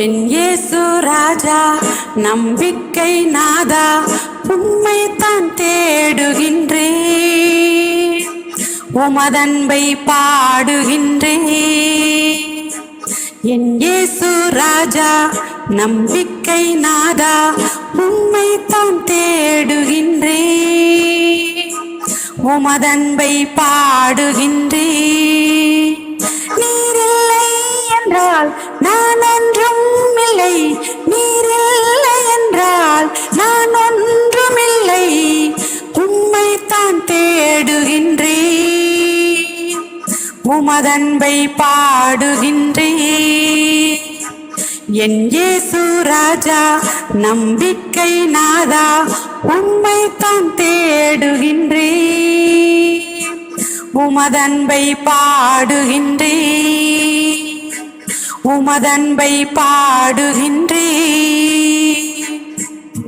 என் இயேசு ராஜா நம்பிக்கை நாதா உம்மைத்தான் தேடுகின்றேன், உமதன்பை பாடுகின்றேன். என் இயேசு ராஜா நம்பிக்கை நாதா உம்மைத்தான் தேடுகின்றேன், உமதன்பை பாடுகின்றேன். நீரில்லை என்றால் நான் ஒன்றும் இல்லை, நீரில்லை என்றால் நான் ஒன்றுமில்லை, உம்மைத்தான் தேடுகின்றேன், உமதன்பை பாடுகின்றேன். என் இயேசு ராஜா நம்பிக்கை நாதா உம்மைத்தான் தேடுகின்றேன், உமதன்பை பாடுகின்றேன், உமதன்பை பாடுகின்றேன்.